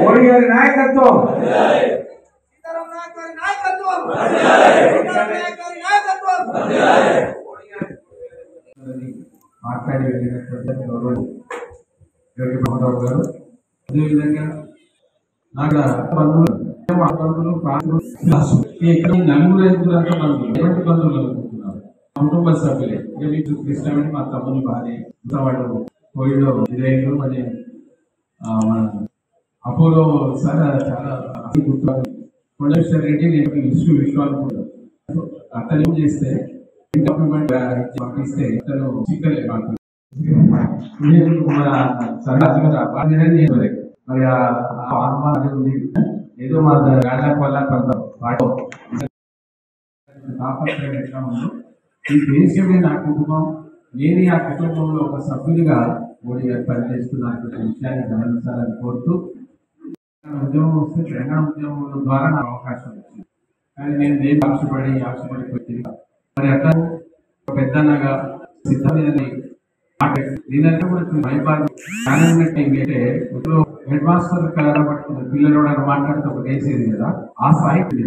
మోడీ గారి నాయకత్వం, మాట్లాడి వెళ్ళినటువంటి గౌరవం యోగి మహోదవ్ గారు. అదేవిధంగా నాకు బంధువులు ఇక్కడ నలుగురు ఐదుగురు అంతా బంధువులు, ఎటువంటి బంధువులు అనుకుంటున్నారు, కుటుంబ సభ్యులే. మీకు కృష్ణమని మా తమ్ముని భార్య, వాళ్ళు కోవిడ్లో ఇదైందో మరి మన అపోలో సార్ చాలా గుర్తు కొండేశ్వర రెడ్డి నేను విశ్వాలు కూడా అతను చేస్తే పంపిస్తే అతను చిక్కలే మాకు మన సరాజు గారు మరి అనుమానం ఉంది. ఏదో మా రాజాకు వల్ల కొంత పాటు తాపత్రయం ఎట్లా ఉందో ఈ దేశమే నా కుటుంబం, నేను ఆ కుటుంబంలో ఒక సభ్యుడిగా మోడీ గారు పనిచేస్తున్న విషయాన్ని గమనించాలని కోరుతూ ఉద్యమం వస్తే తెలంగాణ ఉద్యమం ద్వారా నాకు అవకాశం వచ్చింది. కానీ నేను దేని ఆశపడి మరి అట్లా పెద్దన్నగా సిద్ధమని నేనంటే కూడా భయపడి అంటే హెడ్ మాస్టర్ కలర్ పట్టుకున్న పిల్లలు మాట్లాడితే ఒకటి వేసేది కదా, ఆ స్థాయికి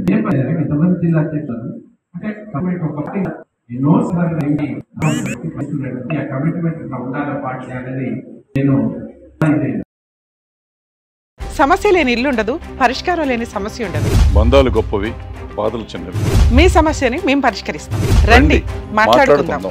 ఎంతమంది జిల్లా అధ్యక్షులు అంటే కమిటీ ఒకటి ఎన్నో సార్లు ఆ కమిట్మెంట్ ఉండాలి పార్టీ అనేది నేను. సమస్య లేని ఇల్లు ఉండదు, పరిష్కారం లేని సమస్య ఉండదు. బంధాలు గొప్పవి, బాధలు చిన్నవి. మీ సమస్యని మేము పరిష్కరిస్తాం. రండి మాట్లాడుకుందాం.